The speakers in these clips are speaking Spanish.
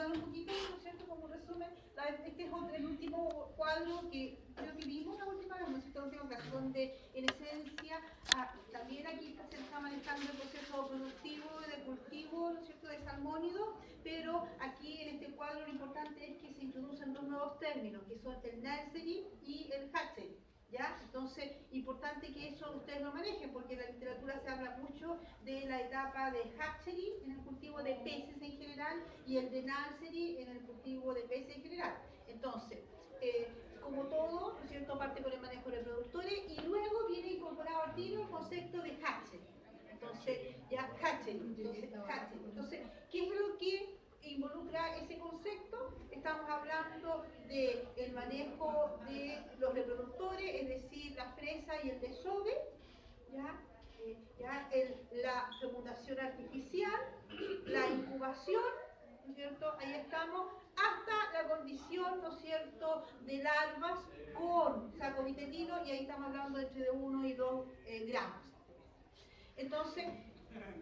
recordar un poquito, ¿no es cierto?, como resumen, este es el último cuadro que creo que vimos la última vez, ¿no es cierto?, la última ocasión, donde en esencia también aquí se está manejando el proceso productivo de cultivo, ¿no es cierto?, de salmónido, pero aquí en este cuadro lo importante es que se introducen dos nuevos términos, que son el nursery y el hatchery. ¿Ya? Entonces, importante que eso ustedes lo manejen, porque en la literatura se habla mucho de la etapa de hatchery en el cultivo de peces en general y el de nursery en el cultivo de peces en general. Entonces, como todo, ¿no es cierto?, parte con el manejo de reproductores y luego viene incorporado al tiro el concepto de hatchery. Entonces, ya hatchery. Entonces, ¿qué es lo que involucra ese concepto? Estamos hablando del manejo de los reproductores, es decir, la fresa y el desove, la fecundación artificial, la incubación, ¿no es cierto? Ahí estamos, hasta la condición, ¿no es cierto?, de larvas con saco nitetino, y ahí estamos hablando entre de 1 y 2 gramos. Entonces,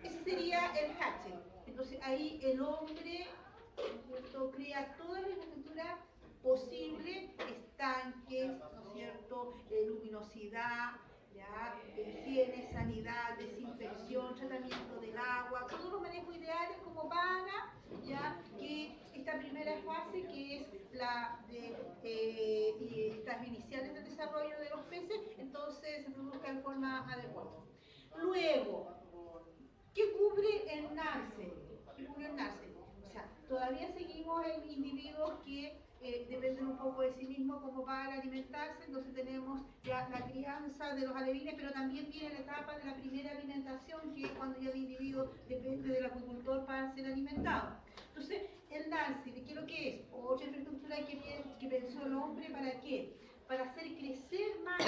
ese sería el hatching. Entonces, ahí el hombre, ¿no es cierto?, crea toda la infraestructura posible, estanques, ¿no es cierto?, luminosidad, ¿ya?, higiene, sanidad, desinfección, tratamiento del agua, todos los manejos ideales como para, ya, que esta primera fase, que es la de las iniciales del desarrollo de los peces, entonces se produzca en forma adecuada. Luego, ¿qué cubre el nursery? ¿Qué cubre el nursery? O sea, todavía seguimos en individuos que dependen un poco de sí mismos como para alimentarse, entonces tenemos ya la crianza de los alevines, pero también viene la etapa de la primera alimentación, que es cuando ya el individuo depende del acuicultor para ser alimentado. Entonces, el nursery, ¿qué es lo que es? Otra infraestructura que pensó el hombre, ¿para qué? Para hacer crecer más,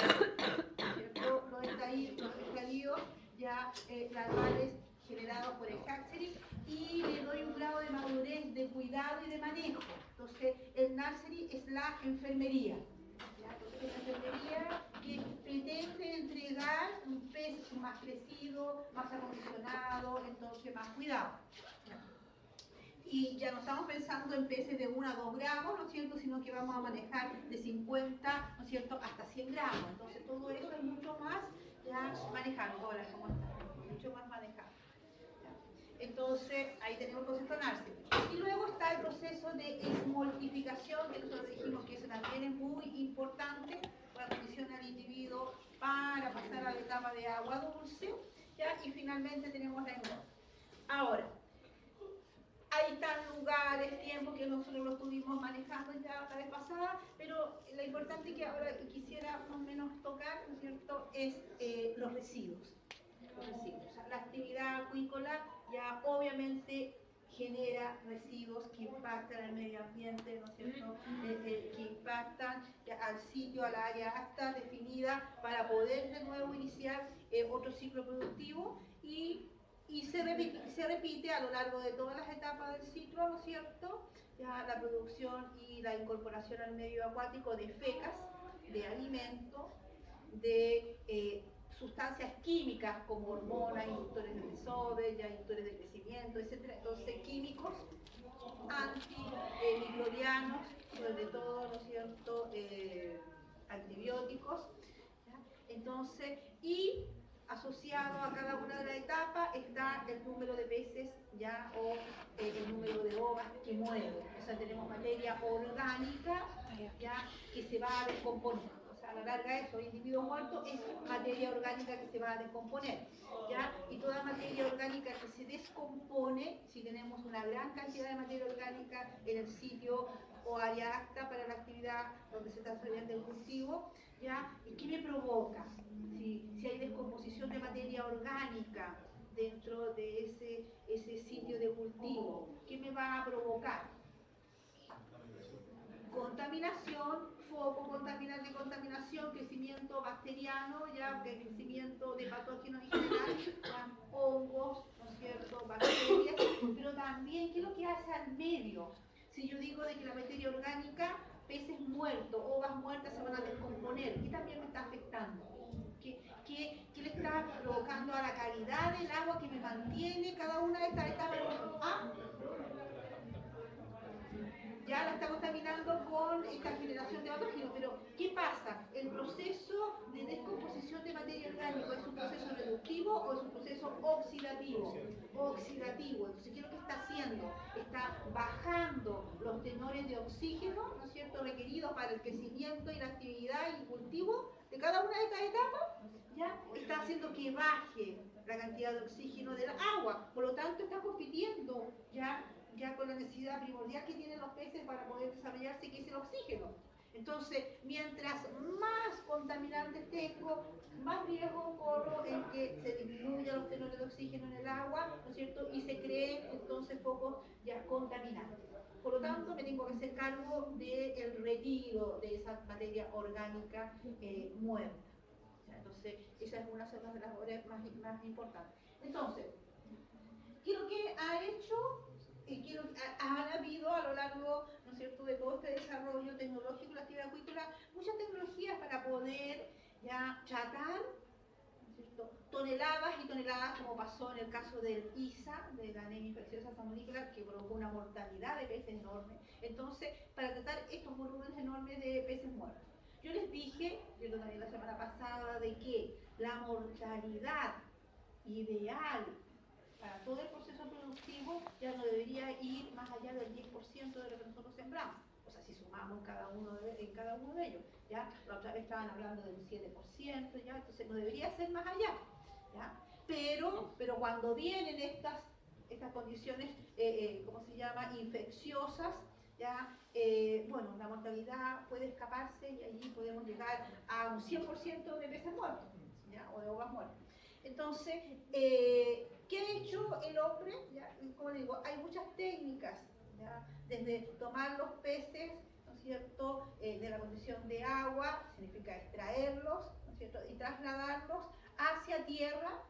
¿cierto?, los estadios ya larvales generados por el hatchery, y le doy un grado de madurez, de cuidado y de manejo. Entonces, el nursery es la enfermería. ¿Ya? Entonces, es la enfermería que pretende entregar un pez más crecido, más acondicionado, entonces más cuidado. ¿Ya? Y ya no estamos pensando en peces de 1 a 2 gramos, ¿no es cierto?, sino que vamos a manejar de 50, ¿no es cierto?, hasta 100 gramos. Entonces, todo eso es mucho más ya manejable. Hola, ¿cómo estás? Mucho más manejable. Entonces, ahí tenemos el concepto nursery. Y luego está el proceso de esmoltificación, que nosotros dijimos que eso también es muy importante para condicionar al individuo para pasar a la etapa de agua dulce, ¿ya? Y finalmente tenemos la engorda. Ahora, hay están lugares, tiempos que nosotros lo estuvimos manejando ya la vez pasada, pero lo importante que ahora quisiera más o menos tocar, ¿no es cierto?, es los residuos. O sea, la actividad acuícola ya obviamente genera residuos que impactan al medio ambiente, ¿no es cierto?, que impactan al sitio, al área hasta definida para poder de nuevo iniciar otro ciclo productivo, y se repite a lo largo de todas las etapas del ciclo, ¿no es cierto?, ya la producción y la incorporación al medio acuático de fecas, de alimentos, de sustancias químicas como hormonas, inductores de desove, ya inductores de crecimiento, etc. Entonces, químicos antimicrobianos, sobre todo, ¿no es cierto?, antibióticos, ¿ya? Entonces, y asociado a cada una de las etapas está el número de peces, ya, o el número de ovas que mueren. O sea, tenemos materia orgánica, ya, que se va a descomponer. A la larga, eso, individuo muerto, es materia orgánica que se va a descomponer, ¿ya? Y toda materia orgánica que se descompone, si tenemos una gran cantidad de materia orgánica en el sitio o área apta para la actividad donde se está desarrollando el cultivo, ¿ya? ¿Qué me provoca? Si hay descomposición de materia orgánica dentro de ese sitio de cultivo, ¿qué me va a provocar? Contaminación, foco contaminante, contaminación, crecimiento bacteriano, ya, crecimiento de patógenos en general, ya, hongos, ¿no es cierto?, bacterias, pero también, ¿qué es lo que hace al medio? Si yo digo de que la materia orgánica, peces muertos, ovas muertas se van a descomponer, ¿qué también me está afectando? ¿Qué le está provocando a la calidad del agua que me mantiene cada una de estas etapas? ¿Ah? proceso de descomposición de materia orgánica es un proceso reductivo o es un proceso oxidativo. Oxidativo. Entonces, ¿qué es lo que está haciendo? Está bajando los tenores de oxígeno, ¿no es cierto?, requeridos para el crecimiento y la actividad y el cultivo de cada una de estas etapas, ¿ya? Está haciendo que baje la cantidad de oxígeno del agua. Por lo tanto, está compitiendo ya con la necesidad primordial que tienen los peces para poder desarrollarse, que es el oxígeno. Entonces, mientras más contaminantes tengo, más riesgo corro en que se disminuyan los tenores de oxígeno en el agua, ¿no es cierto? Y se creen entonces focos ya contaminantes. Por lo tanto, me tengo que hacer cargo del retiro de esa materia orgánica muerta. Entonces, esa es una de las labores más importantes. Entonces, ¿qué es lo que ha hecho? Han habido a lo largo, ¿no es cierto?, de todo este desarrollo tecnológico de la actividad acuícola, muchas tecnologías para poder ya tratar, ¿no es cierto?, toneladas y toneladas, como pasó en el caso del ISA, de la anemia infecciosa salmonícola, que provocó una mortalidad de peces enorme. Entonces, para tratar estos volúmenes enormes de peces muertos. Yo les dije, yo también la semana pasada, de que la mortalidad ideal para todo el proceso productivo ya no debería ir más allá del 10% de lo que nosotros sembramos. O sea, si sumamos en cada uno de ellos, ¿ya? La otra vez estaban hablando del 7%, ¿ya? Entonces no debería ser más allá, ¿ya? Pero cuando vienen estas condiciones, ¿cómo se llama?, infecciosas, ¿ya? Bueno, la mortalidad puede escaparse y allí podemos llegar a un 100% de peces muertos, ¿ya?, o de bogas muertas. Entonces, ¿qué ha hecho el hombre? ¿Ya? Como digo, hay muchas técnicas, ¿ya? Desde tomar los peces, ¿no es cierto?, de la condición de agua, significa extraerlos, ¿no es cierto?, y trasladarlos hacia tierra,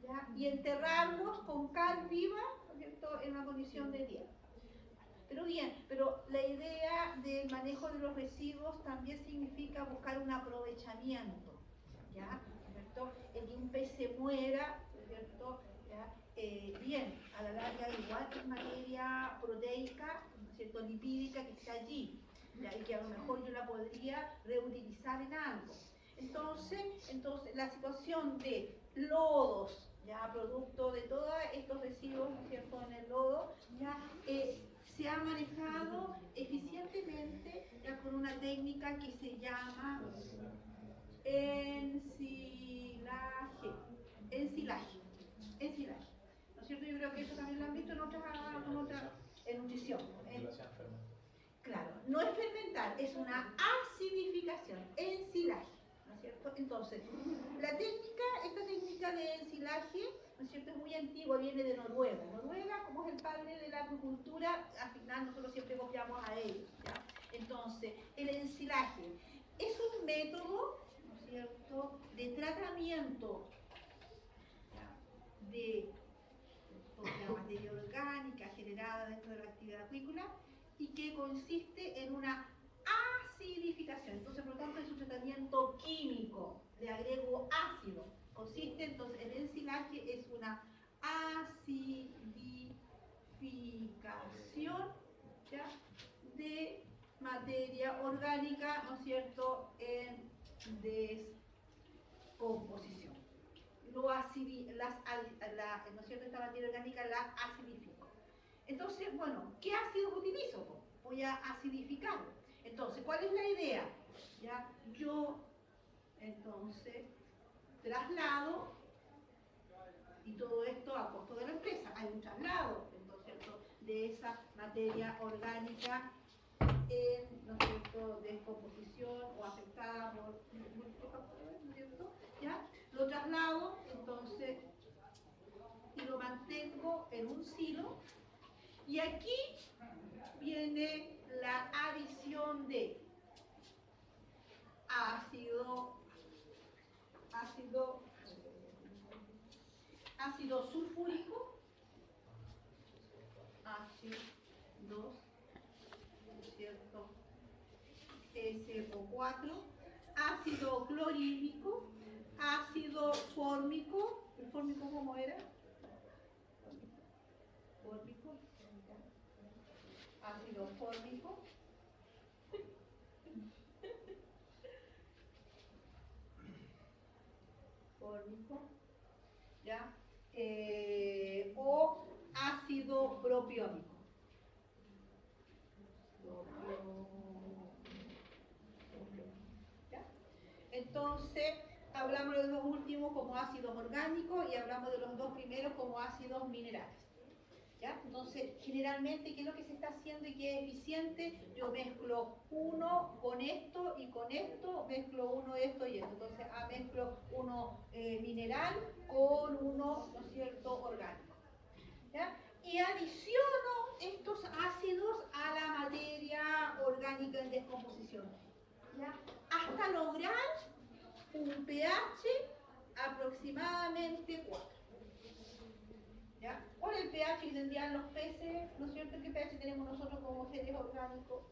¿ya?, y enterrarlos con cal viva, ¿no es cierto?, en una condición de tierra. Pero bien, pero la idea del manejo de los residuos también significa buscar un aprovechamiento, ¿ya? El que un pez se muera, ¿no es cierto?, ¿ya? Bien, a la larga igual que es materia proteica, ¿no es cierto?, lipídica que está allí, ¿ya?, y que a lo mejor yo la podría reutilizar en algo. Entonces la situación de lodos, ya producto de todos estos residuos, ¿no es cierto?, en el lodo, ya se ha manejado eficientemente ya con una técnica que se llama ensilaje, ¿no es cierto? Yo creo que eso también lo han visto en nutrición. Claro, no es fermentar, es una acidificación, ensilaje, ¿no es cierto? Entonces, esta técnica de ensilaje, ¿no es cierto?, es muy antigua, viene de Noruega. Noruega, como es el padre de la acuicultura, al final nosotros siempre copiamos a ellos, ¿ya? Entonces, el ensilaje es un método, ¿no es cierto?, de tratamiento, ¿ya?, de la materia orgánica generada dentro de la actividad acuícola y que consiste en una acidificación. Entonces, por lo tanto, es un tratamiento químico, le agrego ácido. Consiste, entonces, el ensilaje es una acidificación, ¿ya?, de materia orgánica, ¿no es cierto?, en descomposición. ¿No es cierto?, esta materia orgánica la acidifico. Entonces, bueno, ¿qué ácido utilizo? Voy a acidificarlo. Entonces, ¿cuál es la idea? ¿Ya? Yo, entonces, traslado, y todo esto a costo de la empresa. Hay un traslado, entonces, de esa materia orgánica en, ¿no es cierto?, descomposición o afectada por múltiples factores, ¿no es cierto? ¿Ya? Lo traslado, entonces, y lo mantengo en un silo. Y aquí viene la adición de ácido sulfúrico, H2, ¿no es cierto?, SO4, ácido clorhídrico, ácido fórmico. ¿El fórmico cómo era? Fórmico, ácido fórmico, iónico, ¿ya? O ácido propiónico. ¿Ya? Entonces, hablamos de los dos últimos como ácidos orgánicos y hablamos de los dos primeros como ácidos minerales. ¿Ya? Entonces, generalmente, ¿qué es lo que se está haciendo y qué es eficiente? Yo mezclo uno con esto y con esto, mezclo uno esto y esto. Entonces, mezclo uno mineral con uno, ¿no es cierto?, orgánico. ¿Ya? Y adiciono estos ácidos a la materia orgánica en descomposición, ¿ya? Hasta lograr un pH aproximadamente 4. ¿Ya? ¿Cuál es el pH que tendrían los peces? ¿No es cierto? ¿Qué pH tenemos nosotros como seres orgánicos?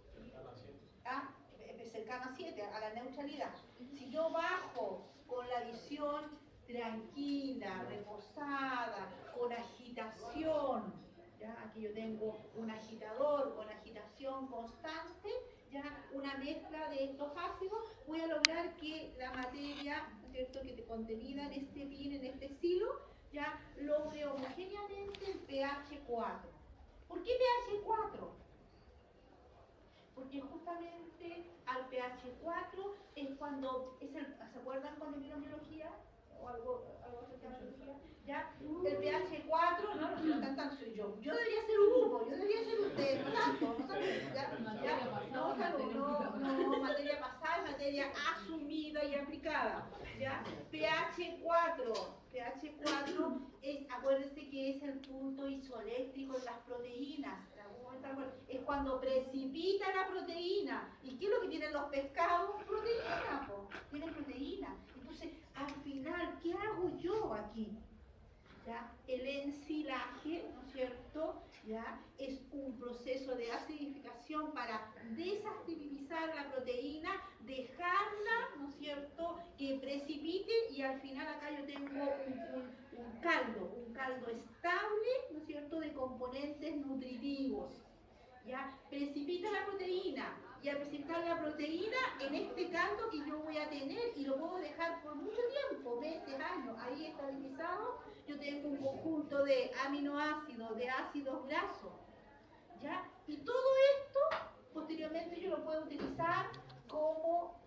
Cercano a 7, a la neutralidad. Si yo bajo con la visión tranquila, reposada, con agitación, ¿ya? Aquí yo tengo un agitador con agitación constante, ya una mezcla de estos ácidos, voy a lograr que la materia, ¿no es cierto?, que te contenida en este pin, en este silo, ya logre homogéneamente el pH 4. ¿Por qué pH 4? Porque justamente al pH 4 es cuando, ¿se acuerdan cuando vieron biología? O algo acerca de biología. ¿Ya? El pH 4, no tanto soy yo. Yo debería ser un grupo, yo debería ser usted, no tanto, no sabemos, ¿ya? No, materia pasada, materia asumida y aplicada, ¿ya? pH 4 es, acuérdense que es el punto isoeléctrico en las proteínas. Es cuando precipita la proteína. ¿Y qué es lo que tienen los pescados? Proteína, tienen proteína. Entonces, al final, ¿qué hago yo aquí? ¿Ya? El ensilaje, ¿no es cierto? ¿Ya? Es un proceso de acidificación para desestabilizar la proteína, dejarla, ¿no es cierto?, que precipite y al final acá yo tengo un caldo estable, ¿no es cierto?, de componentes nutritivos. ¿Ya? Precipita la proteína y al precipitar la proteína en este caldo que yo voy a tener y lo puedo dejar por mucho tiempo, meses, años, ahí estabilizado, yo tengo un conjunto de aminoácidos, de ácidos grasos, ¿ya? Y todo esto posteriormente yo lo puedo utilizar como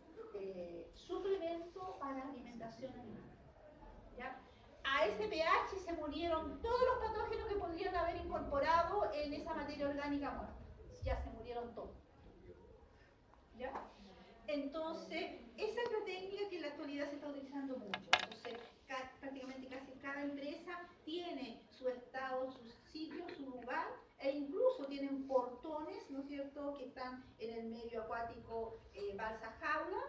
suplemento para alimentación animal, ¿ya? A ese pH se murieron todos los patógenos que podrían haber incorporado en esa materia orgánica muerta. Ya se murieron todos. ¿Ya? Entonces, esa es la técnica que en la actualidad se está utilizando mucho. Entonces, prácticamente casi cada empresa tiene su estado, su sitio, su lugar, e incluso tienen portones, ¿no es cierto?, que están en el medio acuático balsa jaula,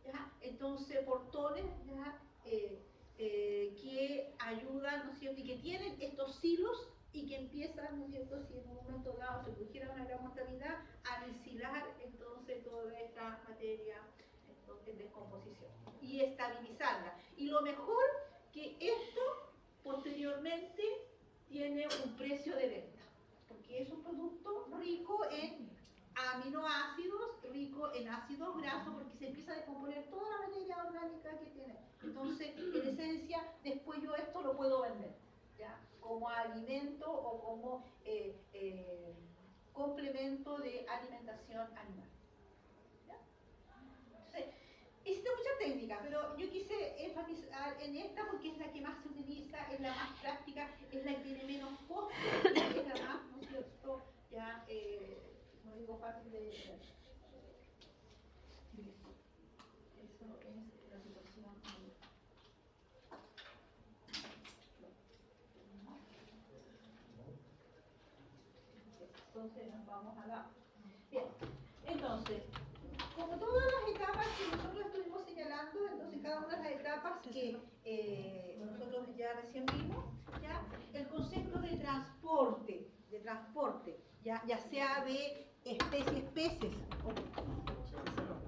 ¿ya? Entonces, portones, ¿ya? Que ayudan, ¿no es cierto?, y que tienen estos silos y que empiezan, ¿no es cierto?, si en un momento dado se produjera una gran mortalidad, a ensilar entonces toda esta materia en descomposición y estabilizarla. Y lo mejor que esto posteriormente tiene un precio de venta, porque es un producto rico en aminoácidos, rico en ácidos grasos, porque se empieza a descomponer toda la materia orgánica que tiene. Entonces, en esencia, después yo esto lo puedo vender, ¿ya?, como alimento o como complemento de alimentación animal. ¿Ya? Entonces, existe mucha técnica, pero yo quise enfatizar en esta porque es la que más se utiliza, es la más práctica, es la que tiene menos costo, es la más, ¿no es cierto?, ya, no digo fácil de ver. Eso es la situación. Entonces nos vamos a la... Bien, entonces, como todas las etapas que nosotros estuvimos señalando, entonces cada una de las etapas que nosotros ya recién vimos, ¿ya? El concepto de transporte, ya sea de especies, peces. Perdón.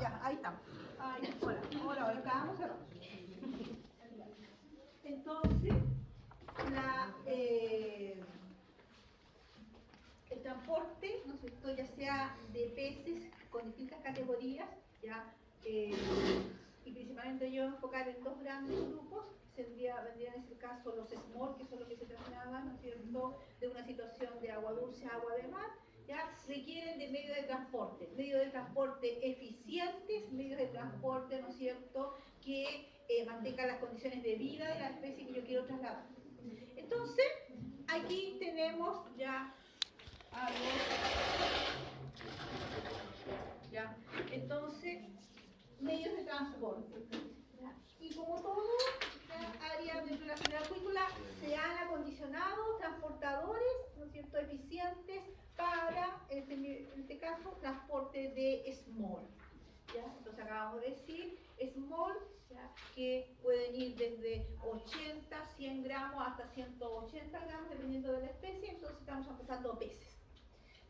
Ya, ahí estamos. Hola, estábamos cerrados. Entonces, el transporte, ¿no es cierto?, ya sea de a enfocar en dos grandes grupos, vendrían en ese caso los small, que son los que se trasladan, ¿no es cierto?, de una situación de agua dulce a agua de mar, ¿ya? Requieren de medios de transporte eficientes, medios de transporte, ¿no es cierto?, que mantengan las condiciones de vida de la especie que yo quiero trasladar. Entonces, aquí tenemos ya a ¿ya? Entonces, medios de transporte. ¿Ya? Y como todo, área dentro de la seguridad acuícola se han acondicionado transportadores, ¿no es cierto?, eficientes para, en este caso, transporte de small. ¿Ya? Entonces acabamos de decir, small, ¿ya?, que pueden ir desde 80, 100 gramos hasta 180 gramos, dependiendo de la especie, entonces estamos transportando peces.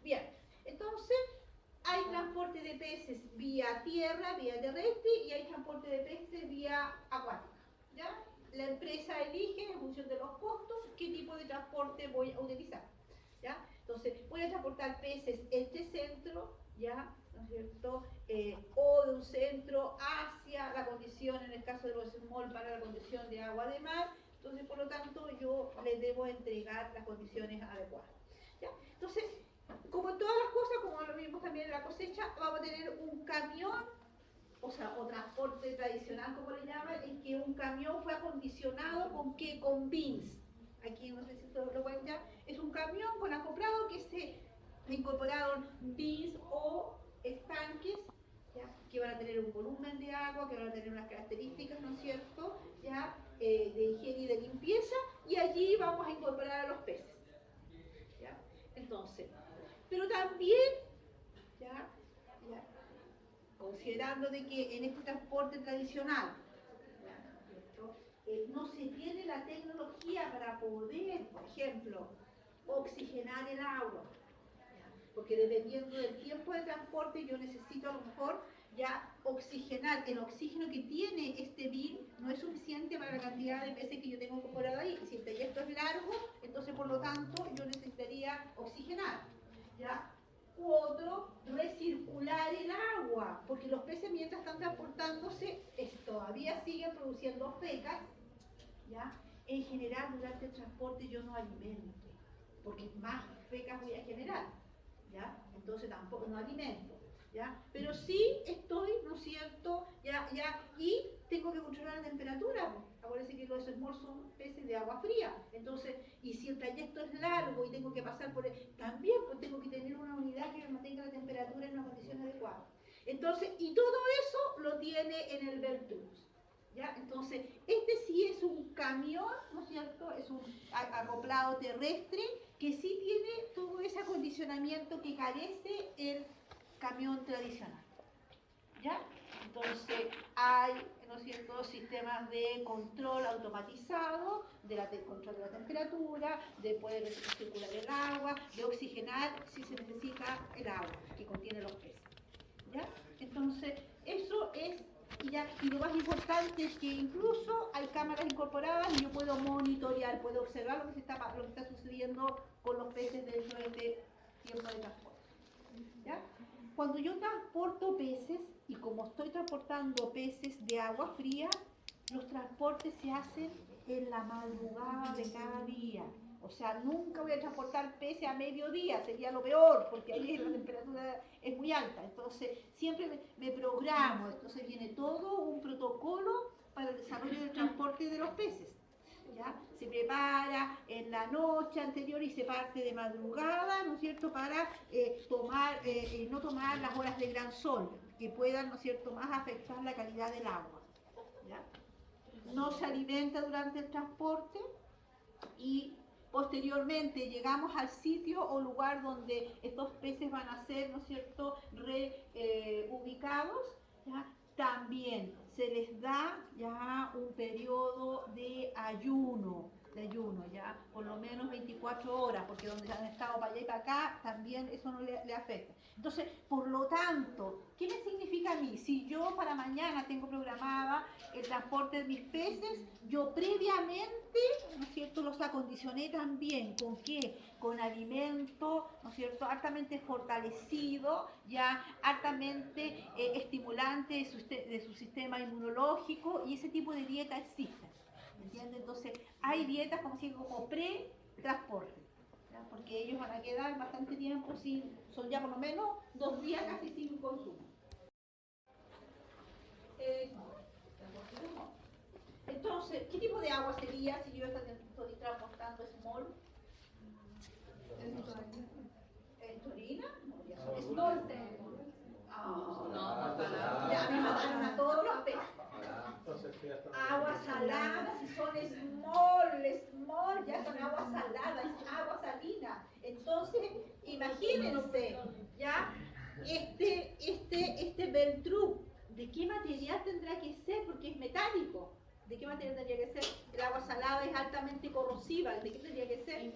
Bien, entonces hay transporte de peces vía tierra, vía terrestre, y hay transporte de peces vía acuática. ¿Ya? La empresa elige, en función de los costos, qué tipo de transporte voy a utilizar. ¿Ya? Entonces, voy a transportar peces entre centro, ¿ya?, ¿no es cierto?, o de un centro hacia la condición, en el caso de los small, para la condición de agua de mar. Entonces, por lo tanto, yo les debo entregar las condiciones adecuadas. ¿Ya? Entonces, como en todas las cosas, como lo vimos también en la cosecha, vamos a tener un camión, o sea, o transporte tradicional, como le llaman, en que un camión fue acondicionado ¿con qué? Con bins. Aquí no sé si todos lo pueden ver, es un camión con acoplado que se incorporaron bins o estanques, ¿ya?, que van a tener un volumen de agua, que van a tener unas características, ¿no es cierto?, ¿ya?, de higiene y de limpieza, y allí vamos a incorporar a los peces. ¿Ya? Entonces, pero también, ¿ya?, considerando de que en este transporte tradicional, no se tiene la tecnología para poder, por ejemplo, oxigenar el agua, ¿ya?, porque dependiendo del tiempo de transporte yo necesito a lo mejor ya oxigenar. El oxígeno que tiene este bin no es suficiente para la cantidad de peces que yo tengo incorporado ahí. Si el trayecto es largo, entonces por lo tanto yo necesitaría oxigenar, ¿ya? U otro, recircular el agua, porque los peces mientras están transportándose todavía siguen produciendo fecas, ¿ya? En general durante el transporte yo no alimento, porque más fecas voy a generar, ¿ya? Entonces tampoco no alimento, ¿ya? Pero sí estoy, ¿no es cierto?, y tengo que controlar la temperatura. Acuérdense que los small son peces de agua fría, entonces, y si el trayecto es largo y tengo que pasar por también pues tengo que tener una unidad que me mantenga la temperatura en una condición adecuada. Entonces, y todo eso lo tiene en el Vertubus. ¿Ya? Entonces, este sí es un camión, ¿no es cierto?, es un acoplado terrestre que sí tiene todo ese acondicionamiento que carece el camión tradicional. ¿Ya? Entonces, hay, ¿no es cierto?, sistemas de control automatizado, control de la temperatura, de poder circular el agua, de oxigenar si se necesita el agua que contiene los peces. ¿Ya? Entonces, eso es, y lo más importante es que incluso hay cámaras incorporadas y yo puedo monitorear, puedo observar lo que está sucediendo con los peces dentro de este tiempo de transporte. ¿Ya? Cuando yo transporto peces, y como estoy transportando peces de agua fría, los transportes se hacen en la madrugada de cada día. O sea, nunca voy a transportar peces a mediodía, sería lo peor, porque ahí la temperatura es muy alta. Entonces, siempre me programo. Entonces, viene todo un protocolo para el desarrollo del transporte de los peces. ¿Ya? Se prepara en la noche anterior y se parte de madrugada, ¿no es cierto?, para no tomar las horas de gran sol, que puedan, ¿no es cierto?, más afectar la calidad del agua. ¿Ya? No se alimenta durante el transporte y posteriormente llegamos al sitio o lugar donde estos peces van a ser, ¿no es cierto?, reubicados, ¿ya? También se les da ya un periodo de ayuno, de ayuno, ya, por lo menos 24 horas, porque donde han estado para allá y para acá, también eso no le afecta. Entonces, por lo tanto, ¿qué me significa a mí? Si yo para mañana tengo programada el transporte de mis peces, yo previamente, ¿no es cierto?, los acondicioné también, ¿con qué? Con alimento, ¿no es cierto?, altamente fortalecido, ya altamente estimulante de su sistema inmunológico, y ese tipo de dieta existe. ¿Entiendes? Entonces, hay dietas como pre-transporte, ¿ya? Porque ellos van a quedar bastante tiempo sin, son ya por lo menos 2 días casi sin consumo. Entonces, ¿qué tipo de agua sería si yo estoy transportando small? ¿En orina? No, ya son small. Ya me mataron a todos los peces. Agua salada, si son small, ya son agua salada, es agua salina. Entonces, imagínense, ya, este Beltrú, ¿de qué material tendrá que ser? Porque es metálico. ¿De qué material tendría que ser? El agua salada es altamente corrosiva. ¿De qué tendría que ser?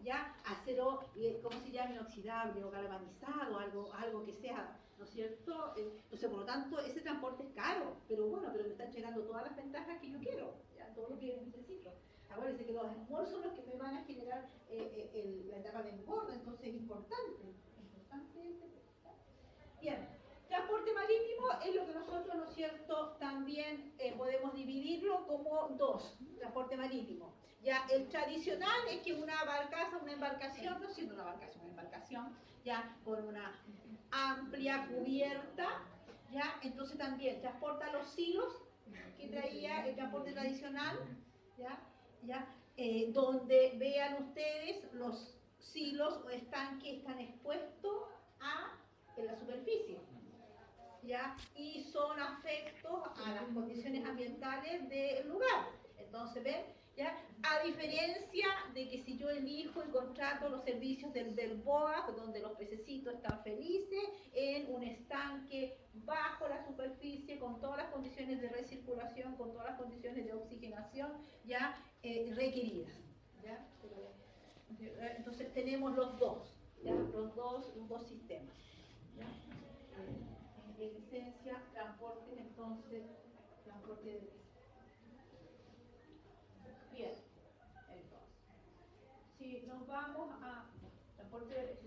¿Ya? Acero, ¿cómo se llama? Inoxidable o galvanizado, algo que sea, ¿no es cierto? Entonces, por lo tanto, ese transporte es caro, pero bueno, pero me están llegando todas las ventajas que yo quiero, ¿ya? Todo lo que necesito. Acuérdense que los small son los que me van a generar la etapa de engorda, entonces es importante. Bien, transporte marítimo es lo que nosotros, ¿no es cierto?, también podemos dividirlo como dos, transporte marítimo. Ya, el tradicional es que una barcaza, una embarcación, no siendo una barcaza, una embarcación, ya, con una amplia cubierta, ya, entonces también transporta los silos que traía el transporte tradicional, ya, donde vean ustedes los silos o estanques están expuestos en la superficie, ¿ya? Y son afectos a las condiciones ambientales del lugar. Entonces, ¿ven? ¿Ya? A diferencia de que si yo elijo y contrato los servicios del BOA, donde los pececitos están felices, en un estanque bajo la superficie, con todas las condiciones de recirculación, con todas las condiciones de oxigenación ya requeridas. ¿Ya? Entonces tenemos los dos, ¿ya? Los dos sistemas. ¿Ya? Licencia, transporte, entonces, transporte de bien, entonces, si nos vamos a transporte